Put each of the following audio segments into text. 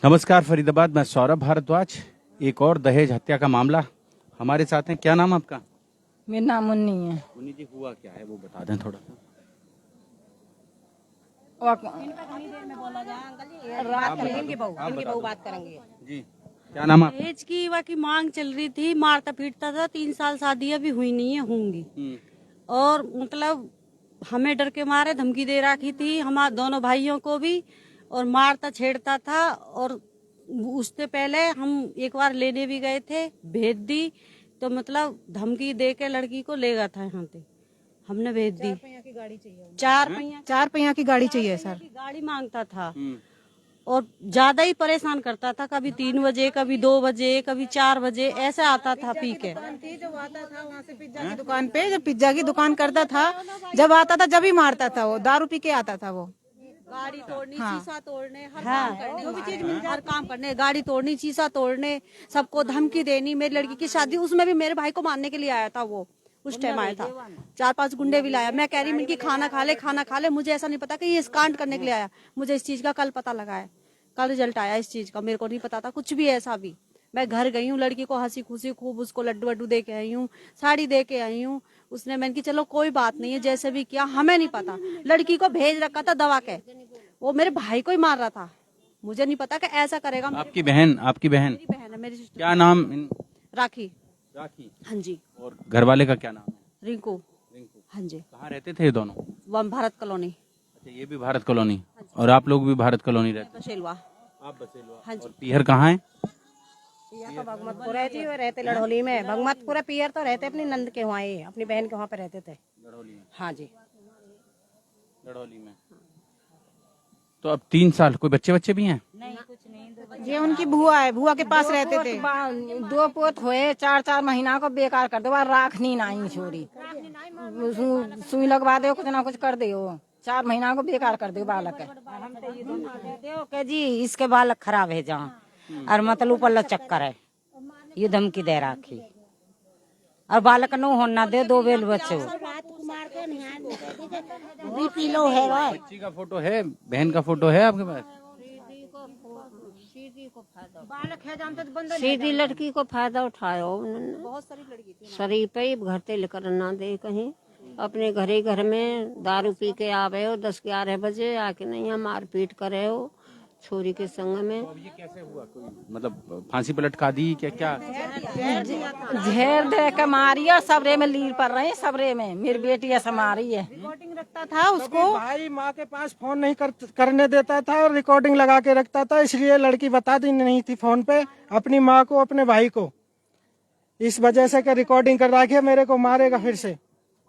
नमस्कार फरीदाबाद, मैं सौरभ भारद्वाज। एक और दहेज हत्या का मामला हमारे साथ है। क्या नाम आपका? मेरा नाम मुन्नी है। मुन्नी जी, हुआ क्या है वो बता दें थोड़ा सा। बात करेंगे जी, क्या नाम आप? दहेज की वाकई मांग चल रही थी, मारता पीटता था। 3 साल शादी अभी हुई नहीं है, होंगी। और मतलब हमें डर के मारे धमकी दे रखी थी, हमारे दोनों भाइयों को भी, और मारता छेड़ता था। और उससे पहले हम एक बार लेने भी गए थे, भेज दी तो मतलब धमकी दे के लड़की को ले गया था यहाँ से, हमने भेज दी। 4 पहिया की गाड़ी चाहिए, 4 पहिया की गाड़ी चाहिए सर। गाड़ी मांगता था और ज्यादा ही परेशान करता था। कभी 3 बजे, कभी 2 बजे, कभी 4 बजे ऐसे आता था पी के। जब आता था वहाँ से पिज्जा की दुकान पे, जब पिज्जा की दुकान करता था, जब आता था जब ही मारता था। वो दारू पी के आता था। वो गाड़ी तोड़नी, शीशा तोड़ने, हर काम करने, जो भी चीज मिल जाए हर काम करने, गाड़ी तोड़नी, शीशा तोड़ने, सबको धमकी देनी। मेरी लड़की की शादी, उसमें भी मेरे भाई को मारने के लिए आया था। वो उस टाइम आया था, 4-5 गुंडे भी लाया। मैं कह रही मिनकी खाना खा ले, खाना खा ले। मुझे ऐसा नहीं पता कि ये कांड करने के लिए आया। मुझे इस चीज का कल पता लगा है, कल रिजल्ट आया इस चीज का। मेरे को नहीं पता था कुछ भी ऐसा भी। मैं घर गई हूँ, लड़की को हंसी खुशी खूब उसको लड्डू वड्डू दे के आई हूँ, साड़ी दे के आई हूँ। उसने मैंने की चलो कोई बात नहीं है, जैसे भी किया। हमें नहीं पता, लड़की को भेज रखा था दवा के। वो मेरे भाई को ही मार रहा था, मुझे नहीं पता कि ऐसा करेगा। आपकी बहन? आपकी बहन? मेरी बहन है, मेरी सिस्टर। क्या नाम? राखी। राखी। हाँ जी। और घर वाले का क्या नाम है? रिंकू। रिंकू। हाँ जी। कहाँ रहते थे ये दोनों? वो भारत कॉलोनी। अच्छा, ये भी भारत कॉलोनी और आप लोग भी भारत कॉलोनी रहते? बसेलवा। आप बसेलवा। हाँ जी। और पीहर कहाँ है? तो भगमतपुर है जी, वो रहते लड़होली में। भगमतपुर पियर तो रहते अपनी नंद के वहाँ, अपनी बहन के वहाँ पे रहते थे। लड़होली में? हाँ जी, लड़होली में। तो अब 3 साल, कोई बच्चे बच्चे भी हैं? ये उनकी बुआ है, बुआ के पास रहते थे। 2 पोत हुए, 4-4 महीना को बेकार कर दो। राखनी नहीं छोड़ी, सुई लगवा दो, कुछ ना कुछ कर दो। 4 महीना को बेकार कर दो बालक के जी। इसके बालक खराब है जहाँ, और मतलब पल्ला चक्कर है, ये धमकी दे रखी। और बालक नो होना दे, 2 बेल बच्चे बीपी लो है। बच्ची का फोटो है, बहन का फोटो है आपके पास? बालक है जानते तो सीधी लड़की को फायदा उठाया उन्होंने। बहुत सारी लड़की थी शरीर पे ही घर ते लेकर ना दे कहीं, अपने घर में दारू पी के आवे हो 10-11 बजे आके नहीं मार पीट करे हो छोरी के संग में। तो अब ये कैसे हुआ? कोई मतलब फांसी पे लटका दी क्या? क्या झेर दे के मारी है, सबरे में लीर पर रहे, सबरे में। मेरी बेटी ऐसा मारी है। रिकॉर्डिंग रखता था उसको। भाई माँ के पास फोन नहीं करने देता था और रिकॉर्डिंग लगा के रखता था, इसलिए लड़की बताती नहीं थी फोन पे अपनी माँ को, अपने भाई को। इस वजह से कि रिकॉर्डिंग कर रखी है, मेरे को मारेगा फिर से।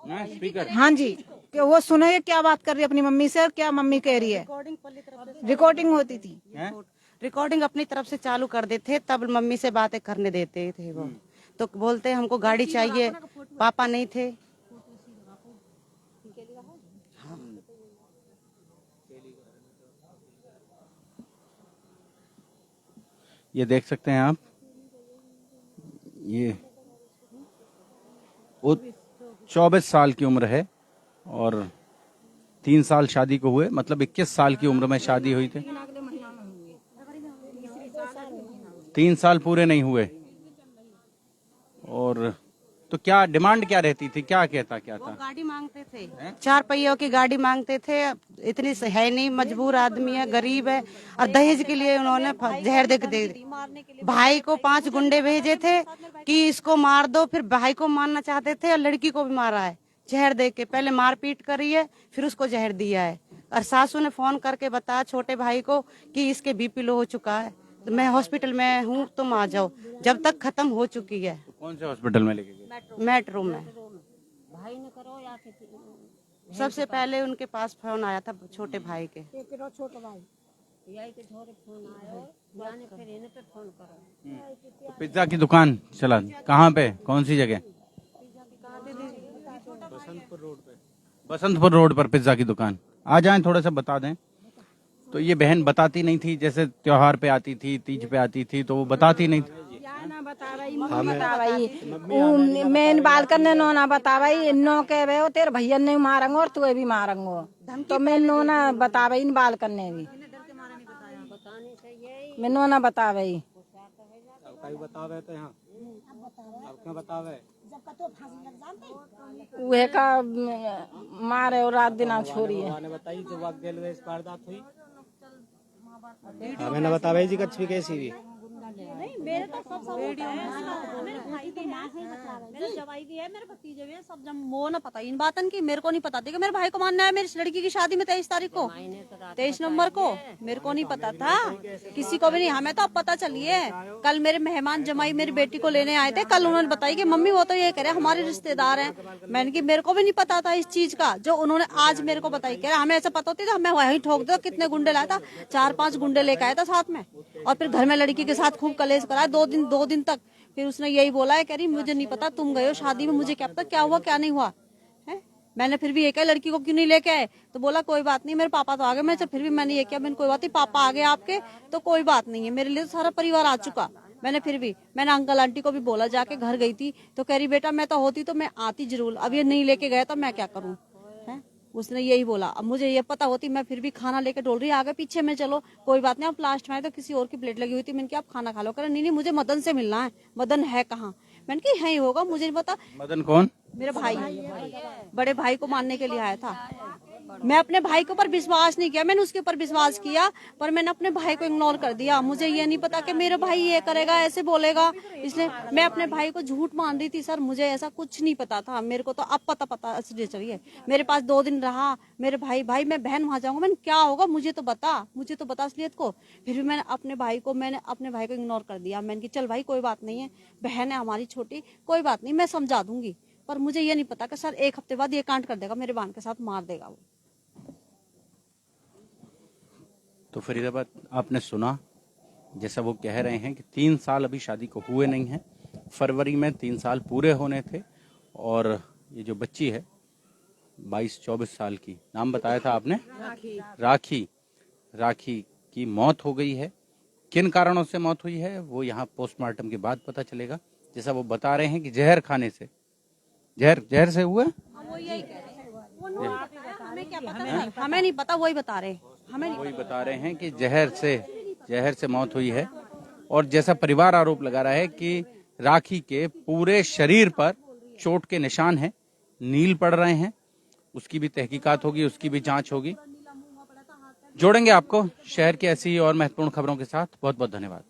स्पीकर? हाँ जी, कि वो सुने क्या बात कर रही है अपनी मम्मी से और क्या मम्मी कह रही है। रिकॉर्डिंग होती थी। रिकॉर्डिंग अपनी तरफ से चालू कर देते, तब मम्मी से बातें करने देते थे वो। तो बोलते हमको गाड़ी चाहिए, पापा नहीं थे। ये देख सकते हैं आप, ये वो 24 साल की उम्र है और 3 साल शादी को हुए, मतलब 21 साल की उम्र में शादी हुई थी। 3 साल पूरे नहीं हुए। और तो क्या डिमांड क्या रहती थी? क्या कहता क्या वो था? गाड़ी मांगते थे, 4 पहियों की गाड़ी मांगते थे। इतनी है नहीं, मजबूर आदमी है, गरीब है, और दहेज के लिए उन्होंने जहर दे के दे भाई को 5 गुंडे भेजे थे कि इसको मार दो। फिर भाई को मारना चाहते थे और लड़की को भी मारा है जहर दे के। पहले मारपीट करी है, फिर उसको जहर दिया है। और सासू ने फोन करके बताया छोटे भाई को कि इसके बीपी लो हो चुका है, तो मैं हॉस्पिटल में हूँ, तुम आ जाओ। जब तक खत्म हो चुकी है। तो कौन से हॉस्पिटल में लेके गए? मेट्रो में। सबसे पहले उनके पास फोन आया था छोटे भाई के। तो पिज्जा की दुकान चला, कहाँ पे, कौन सी जगह? बसंतपुर रोड पर पिज्जा की दुकान। आ जाएं, थोड़ा सा बता दें। तो ये बहन बताती नहीं थी, जैसे त्योहार पे आती थी, तीज पे आती थी, तो वो बताती नहीं थी। मेन बाल करने नो ना बतावाई, नो के वे तेरे भैया ने मारेंगे और तू भी मारेंगे। तो मैं नो ना बतावाई इन बाल करने भी। मैनू ना बतावे। बतावे तो यहाँ क्या बतावे उहे का मारे और रात दिन छोड़ी है। बताई जो वक्त जेल में वारदात हुई हमें न बतावे जी कच्छ भी कैसी भी नहीं मेरे तो सब होता है। मेरे भाई तो मेरे जवाई भी है, मेरे भतीजे भी है, सब जब वो ना पता इन बातन की मेरे को नहीं पता थी कि मेरे भाई को मानना है। मेरी लड़की की शादी में 23 तारीख को 23 नवंबर को मेरे को नहीं पता था, किसी को भी नहीं। हमें तो अब पता चलिए। कल मेरे मेहमान जमाई मेरी बेटी को लेने आए थे, कल उन्होंने बताई कि मम्मी वो तो ये कह रहे हमारे रिश्तेदार हैं। मैंने की मेरे को भी नहीं पता था इस चीज का, जो उन्होंने आज मेरे को बताई। कह रहे हमें ऐसा पता होती तो हमें वहीं ठोक दो। कितने गुंडे लाया था, 4-5 गुंडे लेकर आया था साथ में, और फिर घर में लड़की के साथ खूब कलेश कराया 2 दिन तक। फिर उसने यही बोला है, कह रही मुझे नहीं पता, तुम गए हो शादी में, मुझे क्या पता क्या हुआ क्या नहीं हुआ है। मैंने फिर भी ये कहा लड़की को क्यों नहीं लेके आए, तो बोला कोई बात नहीं, मेरे पापा तो आ गए। मैं फिर भी मैंने ये किया, मैंने कोई बात नहीं, पापा आ गए आपके तो कोई बात नहीं है, मेरे लिए तो सारा परिवार आ चुका। मैंने अंकल आंटी को भी बोला, जाके घर गई थी तो कह रही बेटा मैं तो होती तो मैं आती जरूर, अब ये नहीं लेके गया तो मैं क्या करूँ है। उसने यही बोला। अब मुझे ये पता होती मैं फिर भी खाना लेके डोल रही आगे पीछे में, चलो कोई बात नहीं। आप लास्ट में आए तो किसी और की प्लेट लगी हुई थी, मैंने कहा आप खाना खा लो। कह रहा नहीं मुझे मदन से मिलना है। मदन है कहाँ? मैंने कहा यहीं होगा, मुझे नहीं पता। मदन कौन? मेरा भाई, बड़े भाई को मारने के लिए आया था। मैं अपने भाई के ऊपर विश्वास नहीं किया, मैंने उसके ऊपर विश्वास किया, पर मैंने अपने भाई को इग्नोर कर दिया। मुझे ये नहीं पता कि मेरा भाई ये करेगा, ऐसे बोलेगा, इसलिए मैं अपने भाई को झूठ मान रही थी। सर मुझे ऐसा कुछ नहीं पता था, मेरे को तो अब पता चलिए। मेरे पास 2 दिन रहा मेरे भाई मैं बहन वहां जाऊंगा, मैंने क्या होगा मुझे तो बता असलियत को। फिर भी मैंने अपने भाई को इग्नोर कर दिया। मैंने कि चल भाई कोई बात नहीं है, बहन है हमारी छोटी, कोई बात नहीं मैं समझा दूंगी। पर मुझे ये नहीं पता कि सर 1 हफ्ते बाद ये कांड कर देगा, मेरे बहन के साथ मार देगा वो। तो फरीदाबाद आपने सुना, जैसा वो कह रहे हैं कि 3 साल अभी शादी को हुए नहीं हैं, फरवरी में 3 साल पूरे होने थे। और ये जो बच्ची है 22-24 साल की, नाम बताया था आपने? राखी की मौत हो गई है। किन कारणों से मौत हुई है वो यहाँ पोस्टमार्टम के बाद पता चलेगा। जैसा वो बता रहे हैं कि जहर खाने से, जहर से हुआ। हमें क्या पता, हमें नहीं पता, वही बता रहे हैं कि जहर से मौत हुई है। और जैसा परिवार आरोप लगा रहा है कि राखी के पूरे शरीर पर चोट के निशान हैं, नील पड़ रहे हैं। उसकी भी तहकीकात होगी, उसकी भी जांच होगी। जोड़ेंगे आपको शहर की ऐसी और महत्वपूर्ण खबरों के साथ। बहुत बहुत धन्यवाद।